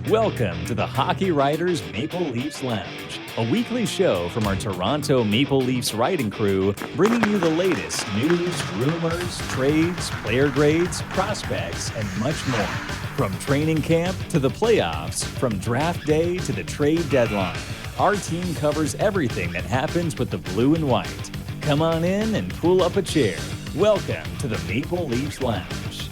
Welcome to the Hockey Writers Maple Leafs Lounge, a weekly show from our Toronto Maple Leafs writing crew, bringing you the latest news, rumors, trades, player grades, prospects, and much more. From training camp to the playoffs, from draft day to the trade deadline, our team covers everything that happens with the blue and white. Come on in and pull up a chair. Welcome to the Maple Leafs Lounge.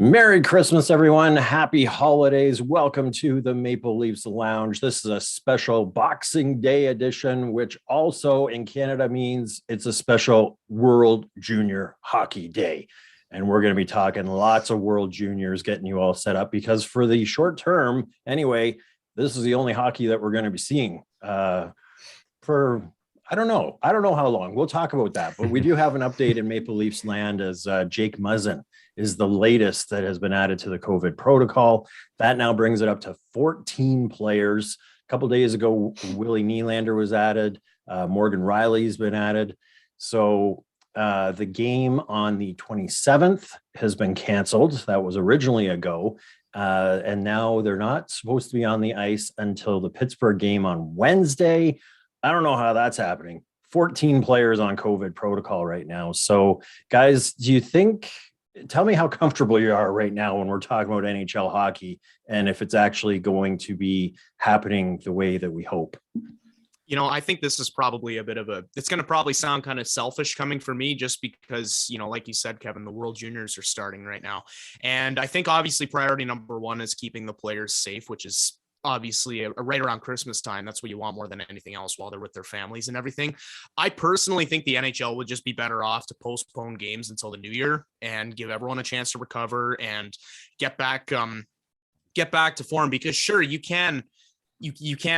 Merry Christmas, everyone. Happy holidays. Welcome to the Maple Leafs Lounge. This is a special Boxing Day edition, which also in Canada means it's a special World Junior Hockey Day. And we're going to be talking lots of World Juniors, getting you all set up because for the short term, anyway, this is the only hockey that we're going to be seeing for I don't know how long. We'll talk about that. But we do have an update in Maple Leafs land as Jake Muzzin is the latest that has been added to the COVID protocol. That now brings it up to 14 players. A couple of days ago, Willie Nylander was added. Morgan Riley's been added. So the game on the 27th has been canceled. That was originally a go. And now they're not supposed to be on the ice until the Pittsburgh game on Wednesday. I don't know how that's happening. 14 players on COVID protocol right now. So guys, tell me how comfortable you are right now when we're talking about NHL hockey and if it's actually going to be happening the way that we hope. You know, I think this is probably it's going to probably sound kind of selfish coming from me just because, you know, like you said, Kevin, the World Juniors are starting right now. And I think obviously priority number one is keeping the players safe, which is obviously right around Christmas time. That's what you want more than anything else while they're with their families and everything. I personally think the NHL would just be better off to postpone games until the new year and give everyone a chance to recover and get back to form, because sure, you can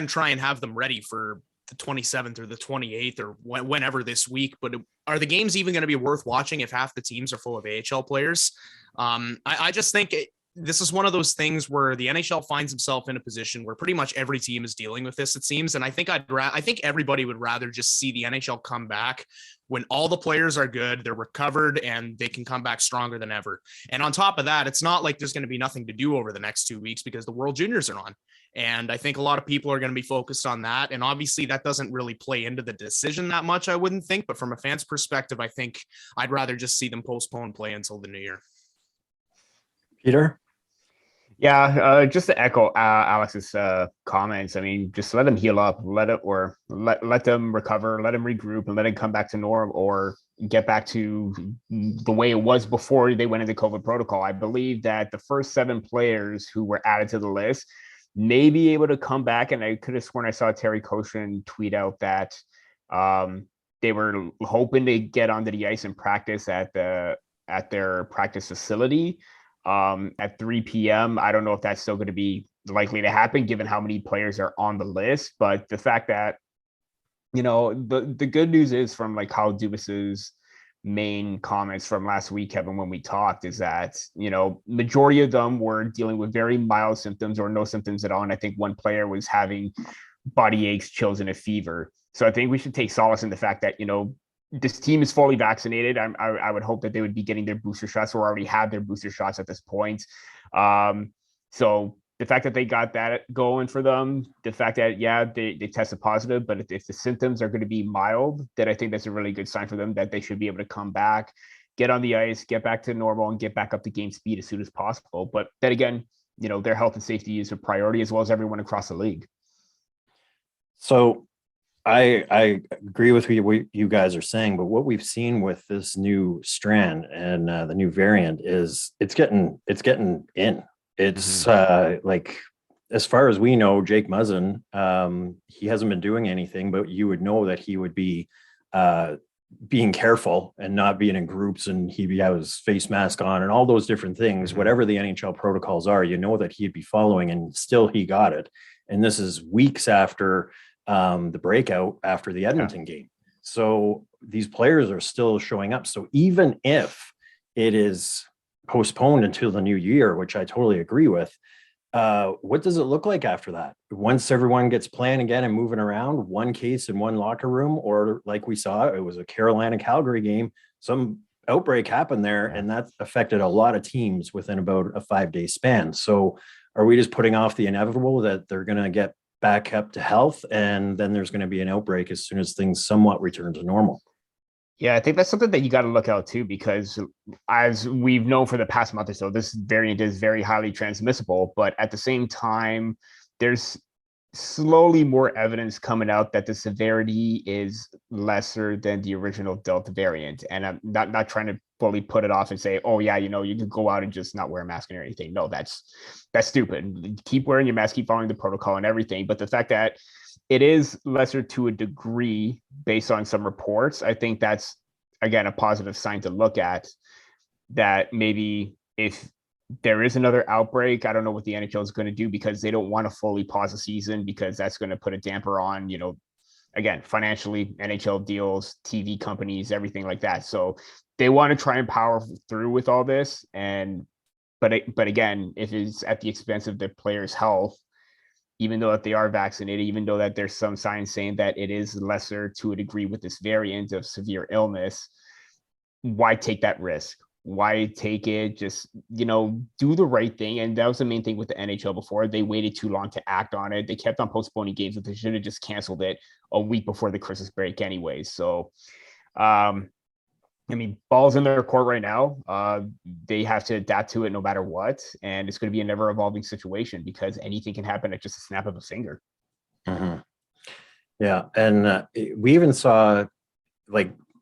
try and have them ready for the 27th or the 28th or whenever this week, but are the games even going to be worth watching if half the teams are full of AHL players? I just think this is one of those things where the NHL finds himself in a position where pretty much every team is dealing with this, it seems. And I think I think everybody would rather just see the NHL come back when all the players are good, they're recovered, and they can come back stronger than ever. And on top of that, it's not like there's going to be nothing to do over the next 2 weeks because the World Juniors are on. And I think a lot of people are going to be focused on that. And obviously that doesn't really play into the decision that much, I wouldn't think. But from a fan's perspective, I think I'd rather just see them postpone play until the new year. Peter? Yeah, just to echo Alex's comments, I mean, just let them heal up, let them recover, let them regroup, and let them come back to norm or get back to the way it was before they went into COVID protocol. I believe that the first 7 players who were added to the list may be able to come back, and I could have sworn I saw Terry Koshin tweet out that they were hoping to get onto the ice and practice at their practice facility at 3 p.m. I don't know if that's still going to be likely to happen given how many players are on the list, but the fact that, you know, the good news is from like Kyle Dubas's main comments from last week, Kevin, when we talked, is that, you know, majority of them were dealing with very mild symptoms or no symptoms at all. And I think one player was having body aches, chills, and a fever. So I think we should take solace in the fact that, you know, this team is fully vaccinated. I would hope that they would be getting their booster shots or already have their booster shots at this point. So the fact that they got that going for them, the fact that, yeah, they tested positive, but if the symptoms are going to be mild, then I think that's a really good sign for them that they should be able to come back, get on the ice, get back to normal, and get back up to game speed as soon as possible. But then again, you know, their health and safety is a priority as well as everyone across the league. So I agree with what you guys are saying, but what we've seen with this new strand and the new variant is it's getting in. It's like, as far as we know, Jake Muzzin, he hasn't been doing anything, but you would know that he would be being careful and not being in groups, and he'd have his face mask on and all those different things. Whatever the NHL protocols are, you know that he'd be following, and still he got it. And this is weeks after the breakout after the Edmonton game. So these players are still showing up. So even if it is postponed until the new year, which I totally agree with, what does it look like after that? Once everyone gets playing again and moving around, one case in one locker room, or like we saw, it was a Carolina-Calgary game, some outbreak happened there, and that affected a lot of teams within about a 5-day span. So are we just putting off the inevitable that they're going to get back up to health, and then there's going to be an outbreak as soon as things somewhat return to normal? Yeah, I think that's something that you got to look out too, because as we've known for the past month or so, this variant is very highly transmissible. But at the same time, there's slowly more evidence coming out that the severity is lesser than the original Delta variant. And I'm not trying to fully put it off and say, oh yeah, you can go out and just not wear a mask or anything. No, that's stupid. Keep wearing your mask, keep following the protocol and everything. But the fact that it is lesser to a degree based on some reports, I think that's, again, a positive sign to look at, that maybe if there is another outbreak, I don't know what the NHL is going to do, because they don't want to fully pause the season, because that's going to put a damper on, again, financially, NHL deals, TV companies, everything like that. So they want to try and power through with all this. But again, if it's at the expense of the players' health, even though that they are vaccinated, even though that there's some signs saying that it is lesser to a degree with this variant of severe illness, why take that risk? Why take it? Just, do the right thing. And that was the main thing with the NHL before. They waited too long to act on it. They kept on postponing games, but they should have just canceled it a week before the Christmas break anyway. So, ball's in their court right now. They have to adapt to it no matter what. And it's going to be a never evolving situation, because anything can happen at just a snap of a finger. Mm-hmm. Yeah. And we even saw,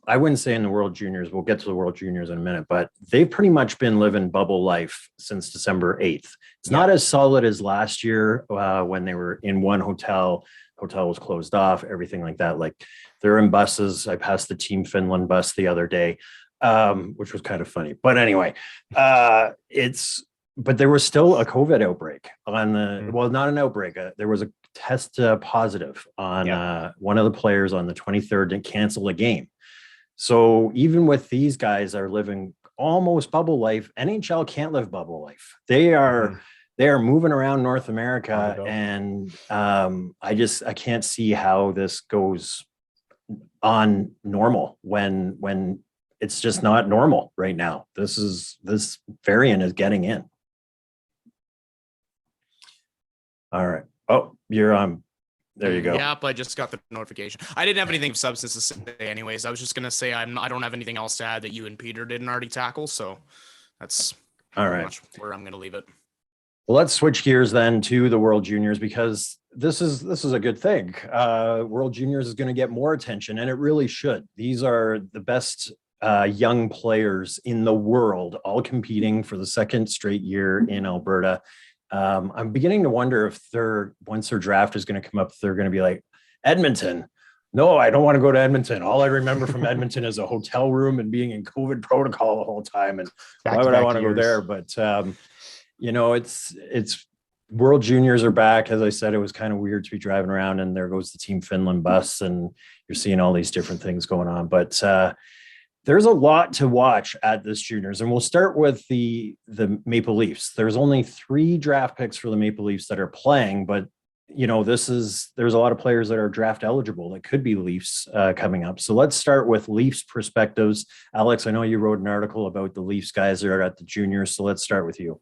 I wouldn't say in the World Juniors, we'll get to the World Juniors in a minute, but they've pretty much been living bubble life since December 8th. It's not as solid as last year when they were in one hotel. Hotel was closed off, everything like that. Like, they're in buses. I passed the Team Finland bus the other day, which was kind of funny. But anyway, but there was still a COVID outbreak on not an outbreak. There was a test positive on one of the players on the 23rd and canceled a game. So even with these guys are living almost bubble life, NHL can't live bubble life. They are moving around North America, and I can't see how this goes on normal when it's just not normal right now. This variant is getting in. All right. Oh, you're on. There you go. Yep, I just got the notification. I didn't have anything of substance to say anyways. I was just going to say I don't have anything else to add that you and Peter didn't already tackle. So that's all right. Much where I'm going to leave it. Well, let's switch gears then to the World Juniors, because this is a good thing. World Juniors is going to get more attention, and it really should. These are the best young players in the world, all competing for the second straight year in Alberta. I'm beginning to wonder if once their draft is going to come up, they're going to be like, Edmonton. No, I don't want to go to Edmonton. All I remember from Edmonton is a hotel room and being in COVID protocol the whole time. And why would I want to go there? But it's World Juniors are back. As I said, it was kind of weird to be driving around, and there goes the Team Finland bus, and you're seeing all these different things going on. But there's a lot to watch at this juniors, and we'll start with the Maple Leafs. There's only 3 draft picks for the Maple Leafs that are playing, but there's a lot of players that are draft eligible that could be Leafs coming up. So let's start with Leafs perspectives. Alex, I know you wrote an article about the Leafs guys that are at the juniors, so let's start with you.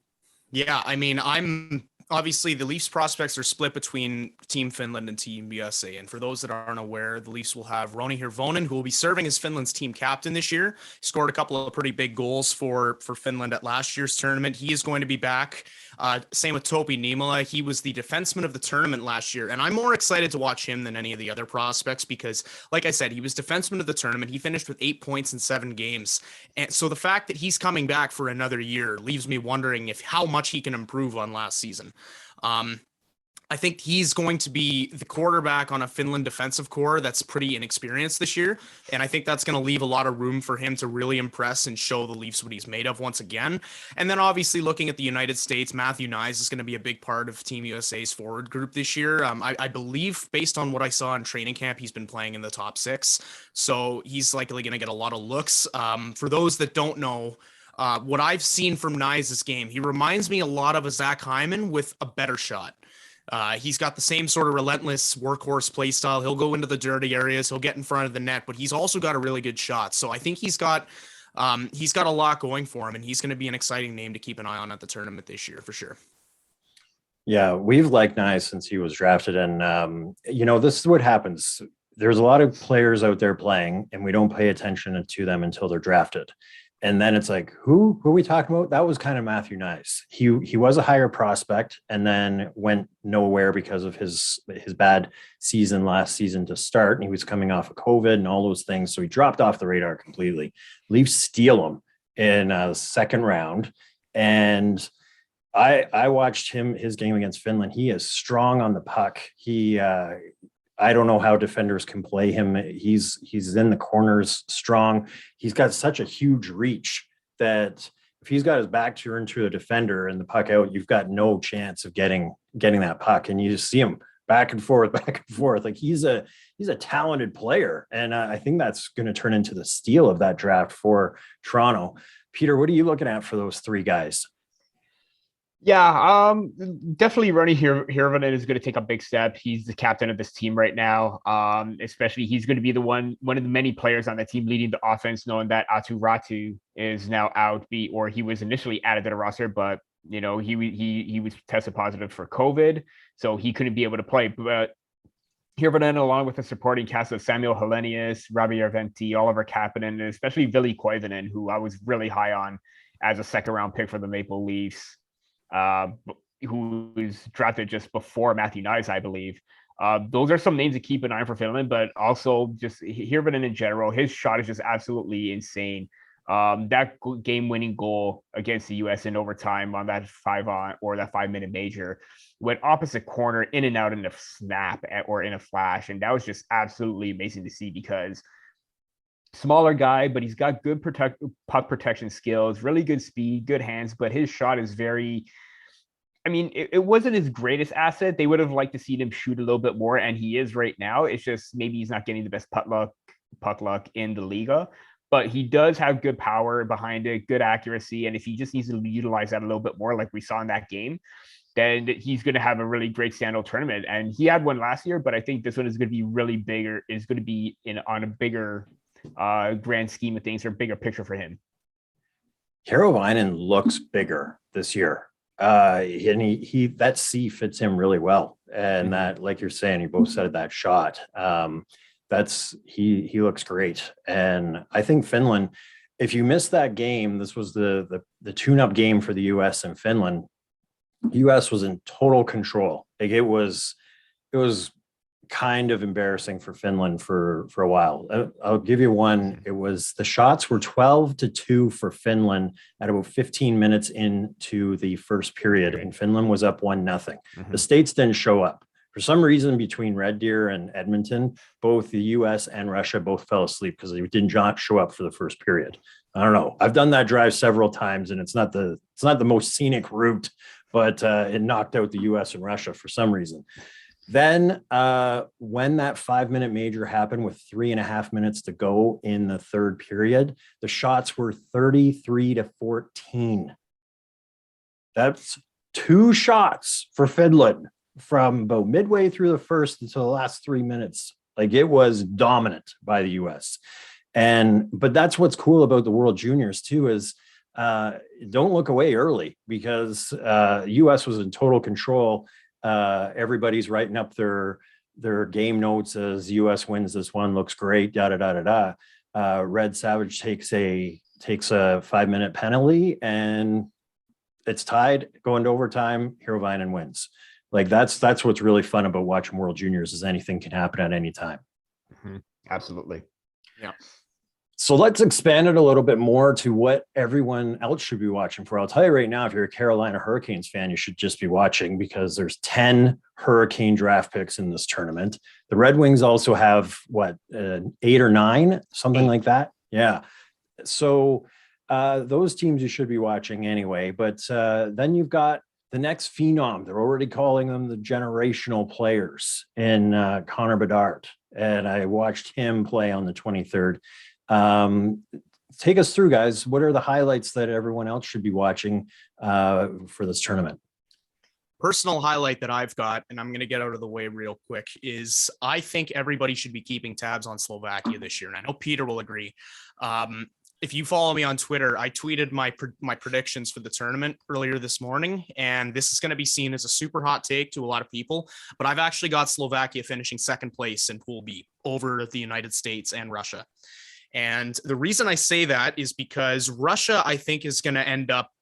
Yeah, I'm obviously the Leafs prospects are split between Team Finland and Team USA. And for those that aren't aware, the Leafs will have Roni Hirvonen, who will be serving as Finland's team captain this year. He scored a couple of pretty big goals for Finland at last year's tournament. He is going to be back. Same with Topi Niemela. He was the defenseman of the tournament last year. And I'm more excited to watch him than any of the other prospects because, like I said, he was defenseman of the tournament. He finished with 8 points in 7 games. And so the fact that he's coming back for another year leaves me wondering how much he can improve on last season. I think he's going to be the quarterback on a Finland defensive core that's pretty inexperienced this year. And I think that's going to leave a lot of room for him to really impress and show the Leafs what he's made of once again. And then obviously looking at the United States, Matthew Knies is going to be a big part of Team USA's forward group this year. I believe based on what I saw in training camp, he's been playing in the top 6. So he's likely going to get a lot of looks. For those that don't know, what I've seen from Knies' game, he reminds me a lot of a Zach Hyman with a better shot. He's got the same sort of relentless workhorse play style. He'll go into the dirty areas. He'll get in front of the net, but he's also got a really good shot. So I think he's got He's got a lot going for him, and he's going to be an exciting name to keep an eye on at the tournament this year for sure. Yeah, we've liked Knies since he was drafted. And, this is what happens. There's a lot of players out there playing, and we don't pay attention to them until they're drafted. And then it's like, who are we talking about? That was kind of Matthew Knies. He was a higher prospect and then went nowhere because of his bad season last season to start. And he was coming off of COVID and all those things. So he dropped off the radar completely. Leafs steal him in the second round. And I watched his game against Finland. He is strong on the puck. I don't know how defenders can play him. He's in the corners strong. He's got such a huge reach that if he's got his back turned to a defender and the puck out, you've got no chance of getting that puck. And you just see him back and forth. Like he's a talented player. And I think that's going to turn into the steal of that draft for Toronto. Peter, what are you looking at for those three guys? Yeah, definitely Roni Hirvonen is going to take a big step. He's the captain of this team right now. Especially he's going to be one of the many players on the team leading the offense, knowing that Aatu Räty is now out, or he was initially added to the roster, but he was tested positive for COVID, so he couldn't be able to play. But Hirvonen, along with the supporting cast of Samuel Helenius, Ravi Järventie, Oliver Kapanen, and especially Ville Koivunen, who I was really high on as a second-round pick for the Maple Leafs, who was drafted just before Matthew Knies, I believe. Those are some names to keep an eye on for Finland, but also just Hirvonen in general. His shot is just absolutely insane. That game-winning goal against the U.S. in overtime on that 5-minute major went opposite corner, in and out in a snap or in a flash, and that was just absolutely amazing to see because smaller guy, but he's got good puck protection skills, really good speed, good hands, but his shot is it wasn't his greatest asset. They would have liked to see him shoot a little bit more, and he is right now. It's just maybe he's not getting the best puck luck in the Liga, but he does have good power behind it, good accuracy, and if he just needs to utilize that a little bit more like we saw in that game, then he's going to have a really great standout tournament. And he had one last year, but I think this one is going to be really bigger, is going to be on a bigger grand scheme of things or bigger picture for him. Hirvonen looks bigger this year. And he that C fits him really well. And that, like you're saying, you both said that shot. He looks great. And I think Finland, if you missed that game, this was the tune-up game for the US and Finland. US was in total control. Like it was kind of embarrassing for Finland for a while. I'll give you one. It was the shots were 12-2 for Finland at about 15 minutes into the first period, and Finland was up 1-0. Mm-hmm. The States didn't show up. For some reason, between Red Deer and Edmonton, both the US and Russia both fell asleep because they did not show up for the first period. I don't know. I've done that drive several times, and it's not the most scenic route, but it knocked out the US and Russia for some reason. Then when that 5-minute major happened with 3.5 minutes to go in the third period, the shots were 33-14. That's 2 shots for Finland from about midway through the first until the last 3 minutes. Like it was dominant by the US. But that's what's cool about the World Juniors too, is don't look away early because US was in total control. Everybody's writing up their game notes as US wins this one, looks great, Red Savage takes a 5-minute penalty and it's tied going to overtime. Hirvonen wins. Like that's what's really fun about watching World Juniors, is anything can happen at any time. Mm-hmm. Absolutely. Yeah. So let's expand it a little bit more to what everyone else should be watching for. I'll tell you right now, if you're a Carolina Hurricanes fan, you should just be watching because there's 10 Hurricane draft picks in this tournament. The Red Wings also have 8 or 9, something like that. Yeah. So those teams you should be watching anyway. But then you've got the next phenom. They're already calling them the generational players in Connor Bedard. And I watched him play on the 23rd. Take us through, guys. What are the highlights that everyone else should be watching for this tournament? Personal highlight that I've got, and I'm going to get out of the way real quick, is I think everybody should be keeping tabs on Slovakia this year. And I know Peter will agree. if you follow me on Twitter, I tweeted my predictions for the tournament earlier this morning, and this is going to be seen as a super hot take to a lot of people, but I've actually got Slovakia finishing second place in Pool B over the United States and Russia. And the reason I say that is because Russia, I think, is going to end up,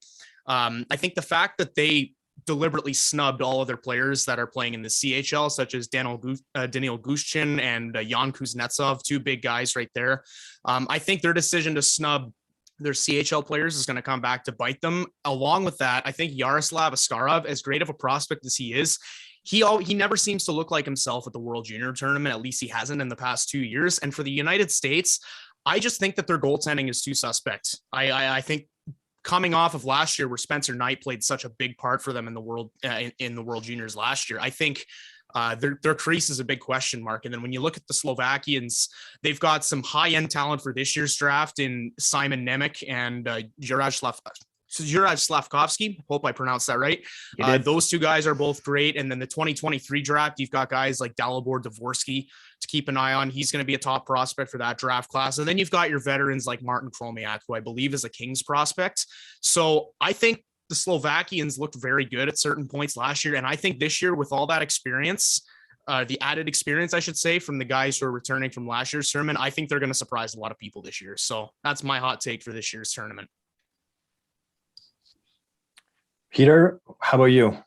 I think the fact that they deliberately snubbed all of their players that are playing in the CHL, such as Daniil Gushchin and Jan Kuznetsov, two big guys right there. I think their decision to snub their CHL players is going to come back to bite them. Along with that, I think Yaroslav Askarov, as great of a prospect as he is, he never seems to look like himself at the World Junior Tournament. At least he hasn't in the past 2 years. And for the United States, I just think that their goaltending is too suspect. I think coming off of last year where Spencer Knight played such a big part for them in the World Juniors last year, I think their crease is a big question mark. And then when you look at the Slovakians, they've got some high-end talent for this year's draft in Simon Nemec and Juraj Slavkovsky. Hope I pronounced that right. Those two guys are both great. And then the 2023 draft, you've got guys like Dalibor Dvorsky to keep an eye on. He's going to be a top prospect for that draft class. And then you've got your veterans like Martin Kromiak, who I believe is a Kings prospect. So I think the Slovakians looked very good at certain points last year. And I think this year, with all that experience, the added experience, I should say, from the guys who are returning from last year's tournament, I think they're going to surprise a lot of people this year. So that's my hot take for this year's tournament. Peter, how about you?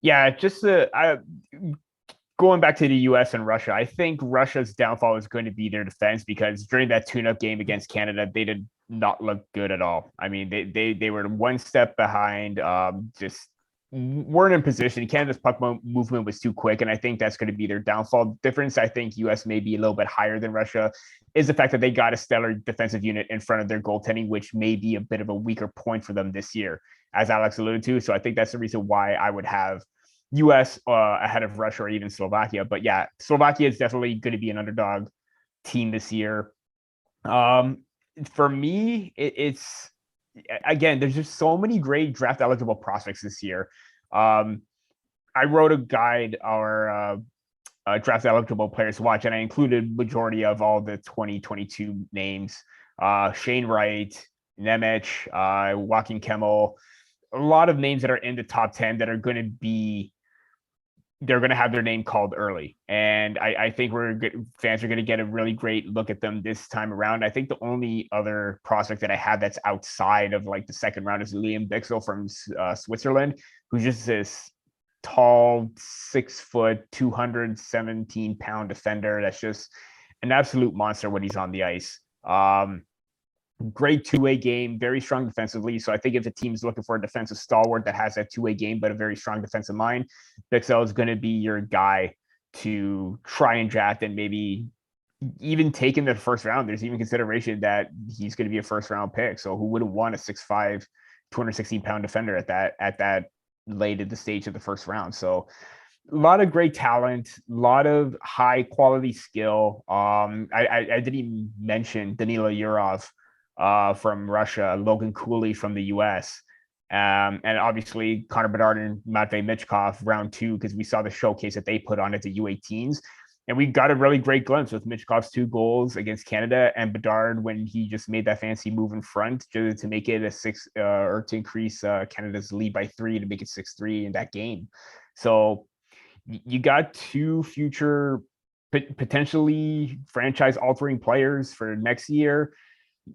Yeah, just going back to the U.S. and Russia, I think Russia's downfall is going to be their defense, because during that tune-up game against Canada, they did not look good at all. I mean, they were one step behind, just weren't in position. Canada's puck movement was too quick, and I think that's going to be their downfall. Difference, I think U.S. may be a little bit higher than Russia, is the fact that they got a stellar defensive unit in front of their goaltending, which may be a bit of a weaker point for them this year, as Alex alluded to. So I think that's the reason why I would have U.S. Ahead of Russia or even Slovakia. But yeah, Slovakia is definitely going to be an underdog team this year. For me, it's again, there's just so many great draft eligible prospects this year. I wrote a guide, our draft eligible players to watch, and I included majority of all the 2022 names. Shane Wright, Nemec, Joaquin Kemmel, a lot of names that are in the top 10 that are going to be, they're going to have their name called early. And I think fans are going to get a really great look at them this time around. I think the only other prospect that I have that's outside of like the second round is Liam Bixel from Switzerland, who's just this tall, 6 foot, 217-pound defender. That's just an absolute monster when he's on the ice. Great two-way game, very strong defensively. So I think if the team's looking for a defensive stalwart that has that two-way game, but a very strong defensive mind, Bixel is going to be your guy to try and draft and maybe even take in the first round. There's even consideration that he's going to be a first-round pick. So who wouldn't want a 6'5", 216-pound defender at that late at the stage of the first round? So a lot of great talent, a lot of high-quality skill. I didn't even mention Danila Yurov from Russia, Logan Cooley from the US, and obviously Connor Bedard and Matvey Michkov round 2, because we saw the showcase that they put on at the U18s. And we got a really great glimpse with Michkov's 2 goals against Canada, and Bedard when he just made that fancy move in front to make it a 6 or to increase Canada's lead by 3 to make it 6-3 in that game. So you got 2 future potentially franchise altering players for next year.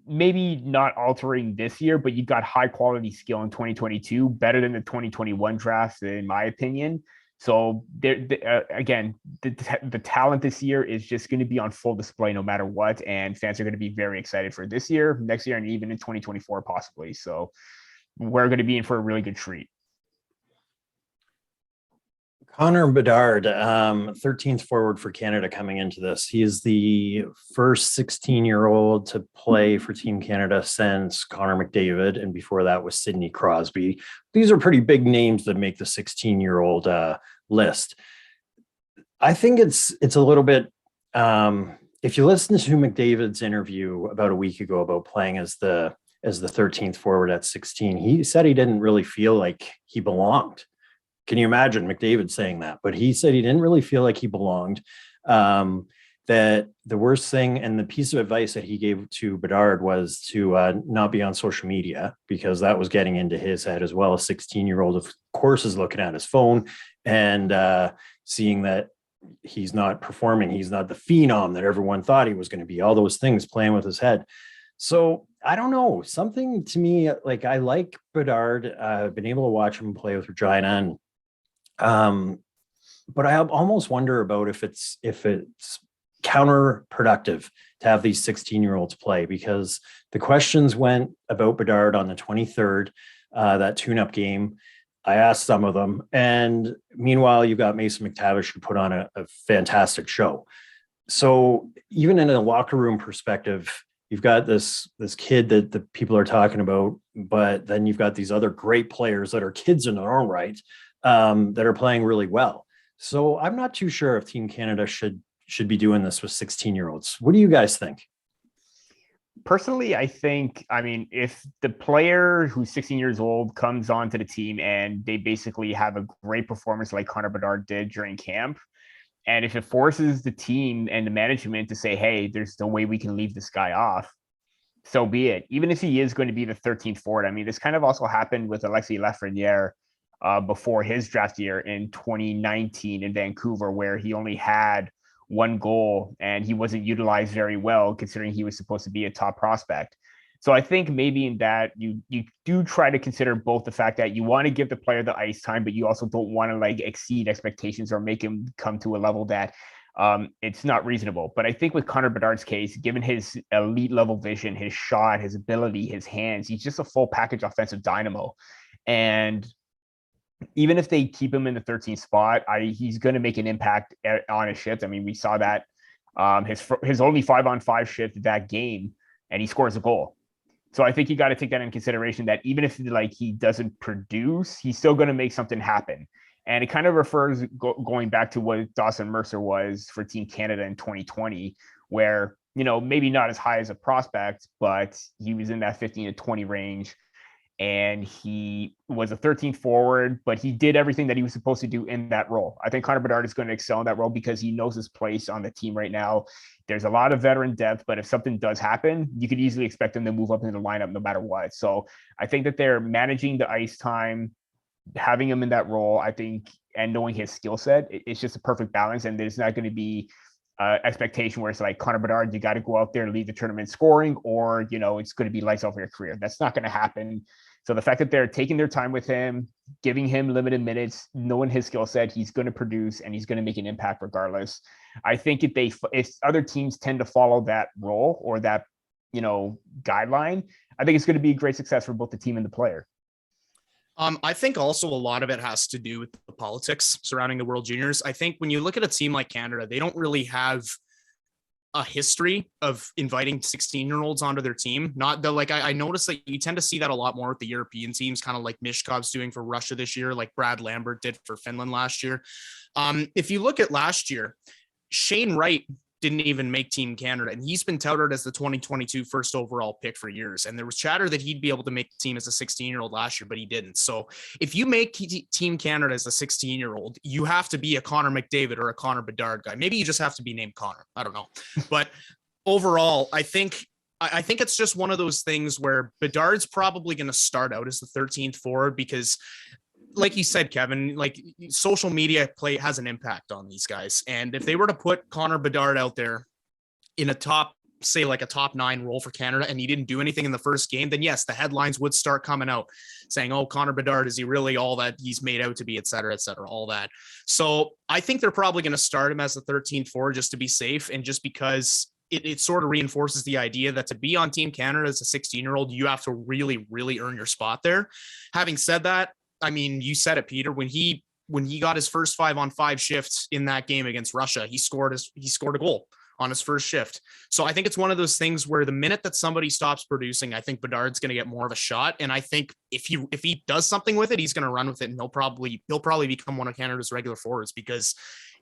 Maybe not altering this year, but you got high quality skill in 2022, better than the 2021 draft, in my opinion. So again, the talent this year is just going to be on full display no matter what. And fans are going to be very excited for this year, next year, and even in 2024 possibly. So we're going to be in for a really good treat. Connor Bedard, 13th forward for Canada coming into this. He is the first 16-year-old to play for Team Canada since Connor McDavid, and before that was Sidney Crosby. These are pretty big names that make the 16-year-old list. I think it's a little bit, if you listen to McDavid's interview about a week ago about playing as the 13th forward at 16, he said he didn't really feel like he belonged. Can you imagine McDavid saying that? But he said he didn't really feel like he belonged. that the worst thing and the piece of advice that he gave to Bedard was to not be on social media, because that was getting into his head as well. A 16-year-old, of course, is looking at his phone and seeing that he's not performing. He's not the phenom that everyone thought he was going to be. All those things playing with his head. So I don't know. Something to me, like, I like Bedard. I've been able to watch him play with Regina, and but I almost wonder about if it's counterproductive to have these 16-year-olds play, because the questions went about Bedard on the 23rd, that tune-up game. I asked some of them, and meanwhile, you've got Mason McTavish, who put on a fantastic show. So even in a locker room perspective, you've got this kid that the people are talking about, but then you've got these other great players that are kids in their own right, that are playing really well. So I'm not too sure if Team Canada should be doing this with 16-year-olds. What do you guys think? Personally, I think, I mean, if the player who's 16 years old comes onto the team and they basically have a great performance like Connor Bedard did during camp, and if it forces the team and the management to say, hey, there's no way we can leave this guy off, so be it. Even if he is going to be the 13th forward. I mean, this kind of also happened with Alexis Lafreniere before his draft year in 2019 in Vancouver, where he only had one goal and he wasn't utilized very well, considering he was supposed to be a top prospect. So I think maybe in that you do try to consider both the fact that you want to give the player the ice time, but you also don't want to like exceed expectations or make him come to a level that it's not reasonable. But I think with Connor Bedard's case, given his elite level vision, his shot, his ability, his hands, he's just a full package offensive dynamo. And even if they keep him in the 13th spot, he's going to make an impact on his shift. I mean, we saw that his only 5-on-5 shift that game, and he scores a goal. So I think you got to take that in consideration, that even if like he doesn't produce, he's still going to make something happen. And it kind of refers going back to what Dawson Mercer was for Team Canada in 2020, where, you know, maybe not as high as a prospect, but he was in that 15 to 20 range. And he was a 13th forward, but he did everything that he was supposed to do in that role. I think Connor Bedard is going to excel in that role because he knows his place on the team right now. There's a lot of veteran depth, but if something does happen, you could easily expect him to move up into the lineup no matter what. So I think that they're managing the ice time, having him in that role, I think, and knowing his skill set, it's just a perfect balance. And there's not going to be expectation where it's like, Connor Bedard, you got to go out there and lead the tournament scoring, or, you know, it's going to be lights off your career. That's not going to happen. So the fact that they're taking their time with him, giving him limited minutes, knowing his skill set, he's going to produce and he's going to make an impact regardless. I think if other teams tend to follow that role or that, you know, guideline, I think it's going to be a great success for both the team and the player. I think also a lot of it has to do with the politics surrounding the World Juniors. I think when you look at a team like Canada, they don't really have a history of inviting 16-year-olds onto their team. Not the, like, I noticed that you tend to see that a lot more with the European teams, kind of like Mishkov's doing for Russia this year, like Brad Lambert did for Finland last year. If you look at last year, Shane Wright didn't even make Team Canada, and he's been touted as the 2022 first overall pick for years. And there was chatter that he'd be able to make the team as a 16-year-old last year, but he didn't. So if you make Team Canada as a 16-year-old, you have to be a Connor McDavid or a Connor Bedard guy. Maybe you just have to be named Connor. I don't know. But overall, I think it's just one of those things where Bedard's probably going to start out as the 13th forward because, like you said, Kevin, like social media play has an impact on these guys. And if they were to put Connor Bedard out there in a top 9 role for Canada and he didn't do anything in the first game, then yes, the headlines would start coming out saying, oh, Connor Bedard, is he really all that he's made out to be, et cetera, all that. So I think they're probably going to start him as the 13th forward just to be safe. And just because it sort of reinforces the idea that to be on Team Canada as a 16-year-old, you have to really, really earn your spot there. Having said that, I mean, you said it, Peter, when he got his first 5-on-5 shifts in that game against Russia, he scored a goal on his first shift. So I think it's one of those things where the minute that somebody stops producing, I think Bedard's going to get more of a shot. And I think if he does something with it, he's going to run with it, and he'll probably become one of Canada's regular forwards, because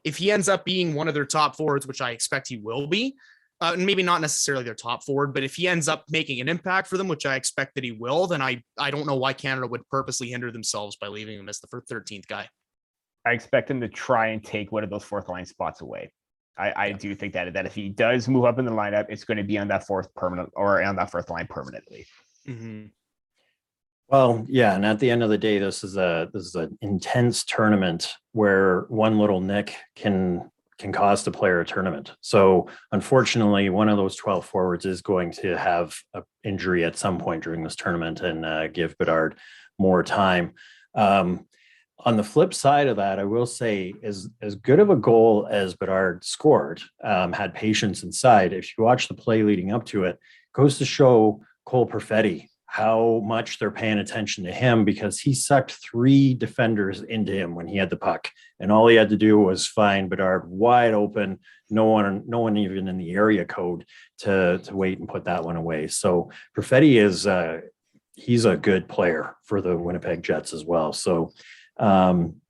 if he ends up being one of their top forwards, which I expect he will be, maybe not necessarily their top forward, but if he ends up making an impact for them, which I expect that he will, then I don't know why Canada would purposely hinder themselves by leaving him as the 13th guy. I expect him to try and take one of those fourth line spots away. I do think that if he does move up in the lineup, it's going to be on that fourth line permanently. Mm-hmm. Well, yeah, and at the end of the day, this is an intense tournament where one little nick can cost a player a tournament. So unfortunately, one of those 12 forwards is going to have an injury at some point during this tournament and give Bedard more time. On the flip side of that, I will say, as good of a goal as Bedard scored, had patience inside. If you watch the play leading up to it, goes to show Cole Perfetti how much they're paying attention to him, because he sucked 3 defenders into him when he had the puck, and all he had to do was find Bedard wide open. No one even in the area code to wait and put that one away. So Perfetti is he's a good player for the Winnipeg Jets as well. So some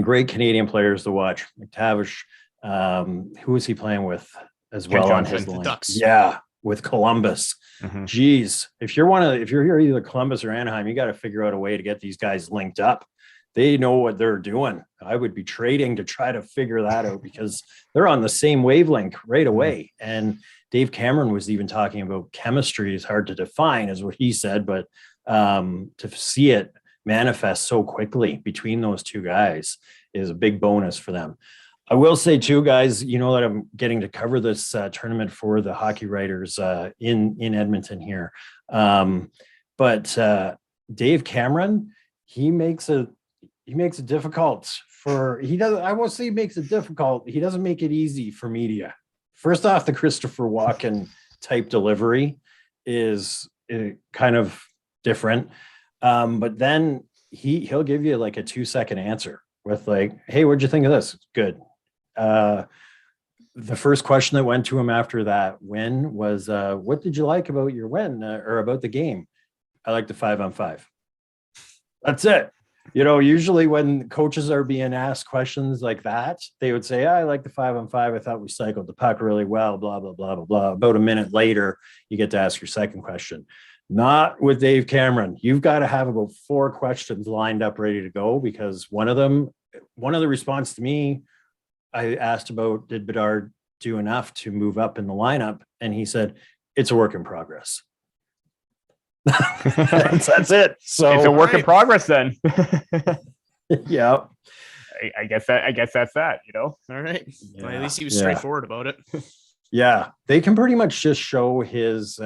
great Canadian players to watch. McTavish, who is he playing with as well on his line? Ducks. Yeah, with Columbus. Mm-hmm. Geez, if you're here either Columbus or Anaheim, you got to figure out a way to get these guys linked up. They know what they're doing. I would be trading to try to figure that out, because they're on the same wavelength right away. And Dave Cameron was even talking about chemistry is hard to define, is what he said, but to see it manifest so quickly between those two guys is a big bonus for them. I will say too, guys, you know that I'm getting to cover this tournament for the hockey writers in Edmonton here. But Dave Cameron, he makes it difficult for, I won't say he makes it difficult. He doesn't make it easy for media. First off, the Christopher Walken type delivery is kind of different. But then he'll give you like a 2-second answer with like, hey, what'd you think of this? Good. The first question that went to him after that win was, what did you like about your win or about the game? I like the 5-on-5. That's it. You know, usually when coaches are being asked questions like that, they would say, I like the 5-on-5. I thought we cycled the puck really well, blah, blah, blah, blah, blah. About a minute later, you get to ask your second question. Not with Dave Cameron. You've got to have about 4 questions lined up, ready to go, because one of the response to me, I asked about, did Bedard do enough to move up in the lineup? And he said, it's a work in progress. that's it. So it's a work in progress then. Yeah. I guess that's that, you know? All right. Yeah. Well, at least he was straightforward about it. Yeah. They can pretty much just show his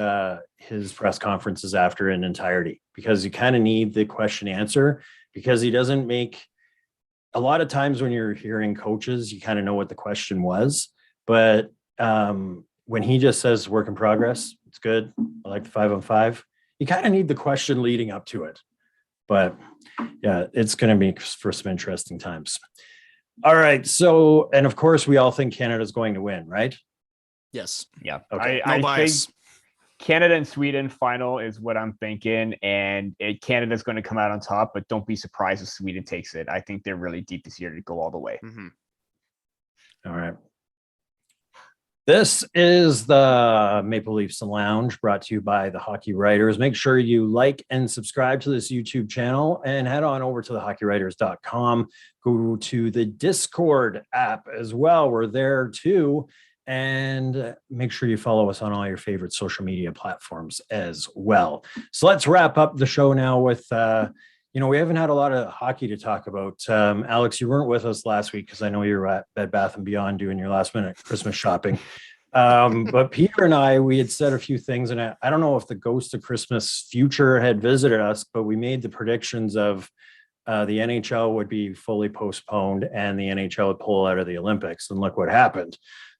press conferences after in entirety, because you kind of need the question answer, because he doesn't make a lot of times when you're hearing coaches, you kind of know what the question was, but when he just says work in progress, it's good. I like the 5-on-5. You kind of need the question leading up to it, but yeah, it's going to be for some interesting times. All right. So, and of course we all think Canada's going to win, right? Yes. Yeah. Okay. I think Canada and Sweden final is what I'm thinking, and Canada's going to come out on top, but don't be surprised if Sweden takes it. I think they're really deep this year to go all the way. Mm-hmm. All right. This is the Maple Leafs Lounge, brought to you by the Hockey Writers. Make sure you like and subscribe to this YouTube channel, and head on over to thehockeywriters.com. Go to the Discord app as well. We're there too. And make sure you follow us on all your favorite social media platforms as well. So let's wrap up the show now with, we haven't had a lot of hockey to talk about. Alex, you weren't with us last week because I know you were at Bed Bath & Beyond doing your last minute Christmas shopping. But Peter and I, we had said a few things, and I don't know if the ghost of Christmas future had visited us, but we made the predictions of the NHL would be fully postponed and the NHL would pull out of the Olympics, and look what happened.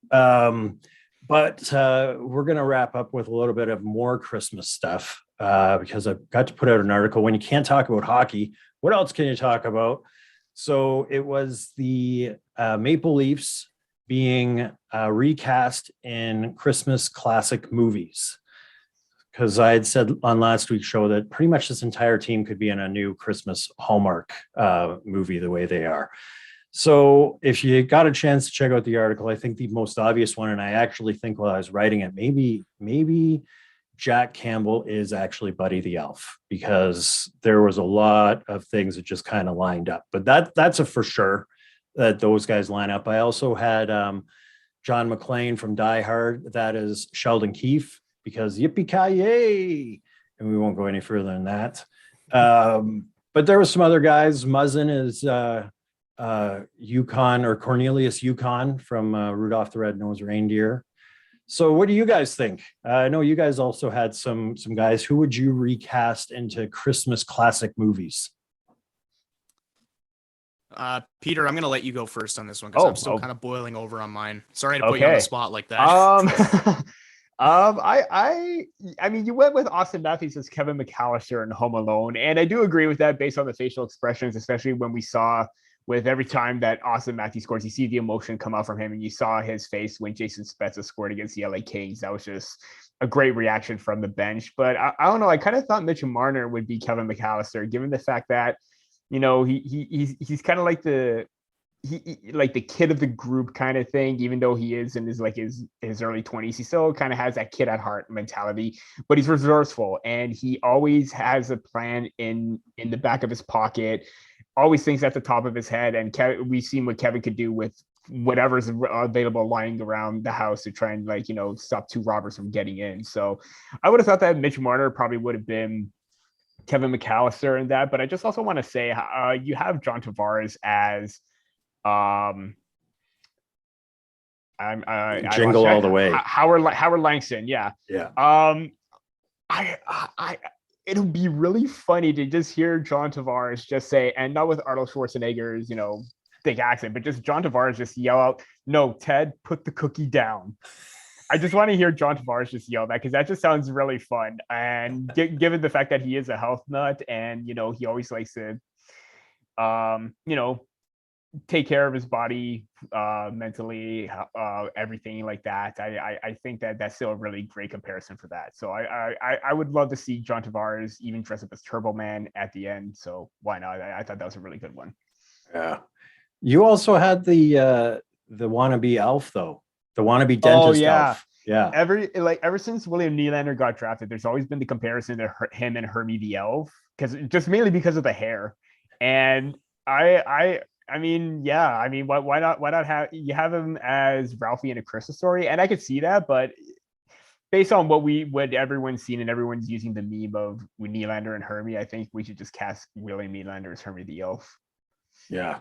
But we're going to wrap up with a little bit of more Christmas stuff because I've got to put out an article. When you can't talk about hockey, what else can you talk about? So it was the Maple Leafs being recast in Christmas classic movies. Because I had said on last week's show that pretty much this entire team could be in a new Christmas Hallmark movie the way they are. So if you got a chance to check out the article, I think the most obvious one, and I actually think while I was writing it, maybe Jack Campbell is actually Buddy the Elf, because there was a lot of things that just kind of lined up. But that's a for sure that those guys line up. I also had John McClane from Die Hard. That is Sheldon Keefe, because yippee-ki-yay. And we won't go any further than that. But there was some other guys. Muzzin is Yukon, or Cornelius Yukon from Rudolph the Red-Nosed Reindeer. So what do you guys think? I know you guys also had some guys. Who would you recast into Christmas classic movies? Peter, I'm going to let you go first on this one because I'm still kind of boiling over on mine. Sorry to put you on the spot like that. I mean, you went with Austin Matthews as Kevin McAllister in Home Alone, and I do agree with that based on the facial expressions, especially when we saw with every time that Austin Matthews scores, you see the emotion come out from him, and you saw his face when Jason Spezza scored against the LA Kings. That was just a great reaction from the bench. But I don't know. I kind of thought Mitch Marner would be Kevin McAllister, given the fact that, you know, he's kind of like the kid of the group kind of thing, even though he is in his early 20s. He still kind of has that kid at heart mentality, but he's resourceful, and he always has a plan in the back of his pocket, always thinks at the top of his head. And we've seen what Kevin could do with whatever's available lying around the house to try and stop two robbers from getting in. So I would have thought that Mitch Marner probably would have been Kevin McAllister in that. But I just also want to say you have John Tavares as Jingle All the Way. Howard Langston. Yeah. It'll be really funny to just hear John Tavares just say, and not with Arnold Schwarzenegger's, thick accent, but just John Tavares just yell out, "No, Ted, put the cookie down." I just want to hear John Tavares just yell that, because that just sounds really fun. And given the fact that he is a health nut, and he always likes to, take care of his body, mentally, everything like that. I think that that's still a really great comparison for that. So I would love to see John Tavares even dress up as Turbo Man at the end. So why not? I thought that was a really good one. Yeah. You also had the wannabe elf, though. The wannabe dentist elf. Yeah. Ever since William Nylander got drafted, there's always been the comparison to him and Hermie the elf, mainly because of the hair. And why not have him as Ralphie in A Christmas Story? And I could see that, but based on what everyone's seen and everyone's using the meme of Nylander and Hermie, I think we should just cast William Nylander as Hermie the elf. Yeah.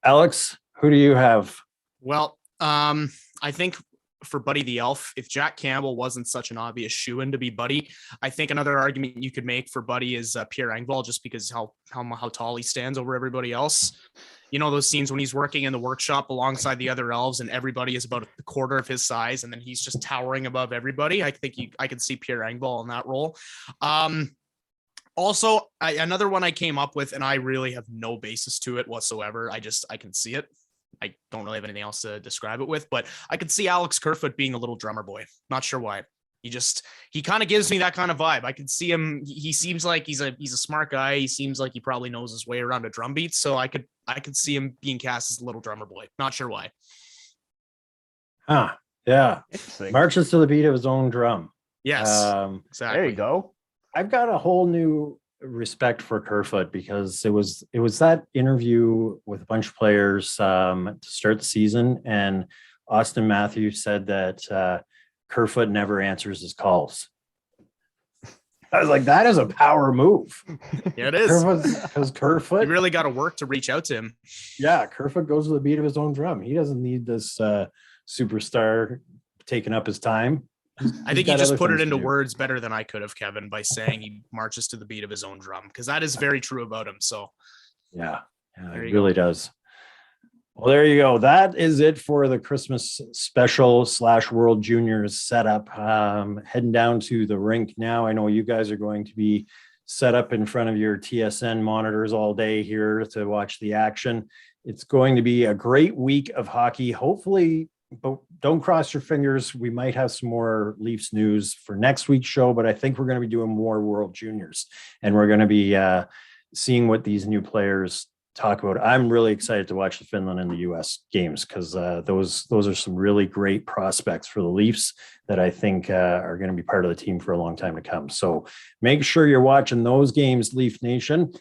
Alex, who do you have? Well, I think for Buddy the Elf, if Jack Campbell wasn't such an obvious shoo-in to be Buddy, I think another argument you could make for Buddy is Pierre Engvall, just because how tall he stands over everybody else. Those scenes when he's working in the workshop alongside the other elves and everybody is about a quarter of his size, and then he's just towering above everybody. I think I could see Pierre Engvall in that role. Also, another one I came up with, and I really have no basis to it whatsoever. I can see it. I don't really have anything else to describe it with, but I could see Alex Kerfoot being a little drummer boy. Not sure why. He kind of gives me that kind of vibe. I could see him. He seems like he's a smart guy. He seems like he probably knows his way around a drum beat. So I could see him being cast as a little drummer boy. Not sure why. Yeah. Marches to the beat of his own drum. Yes. Exactly. There you go. I've got a whole new respect for Kerfoot, because it was that interview with a bunch of players to start the season, and Austin Matthews said that Kerfoot never answers his calls. I was like, that is a power move. Yeah, it is. Because Kerfoot, you really got to work to reach out to him. Yeah, Kerfoot goes to the beat of his own drum. He doesn't need this superstar taking up his time. I think he just put it into words better than I could have, Kevin, by saying he marches to the beat of his own drum, because that is very true about him. So yeah, it really does. Well, there you go. That is it for the Christmas special / World Juniors setup. Heading down to the rink now. I know you guys are going to be set up in front of your TSN monitors all day here to watch the action. It's going to be a great week of hockey. Hopefully, but don't cross your fingers. We might have some more Leafs news for next week's show, but I think we're going to be doing more World Juniors, and we're going to be seeing what these new players talk about. I'm really excited to watch the Finland and the US games, because those are some really great prospects for the Leafs that I think are going to be part of the team for a long time to come. So make sure you're watching those games, Leaf Nation.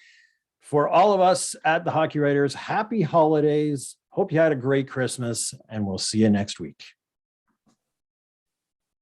For all of us at the Hockey Writers, happy holidays. Hope you had a great Christmas, and we'll see you next week.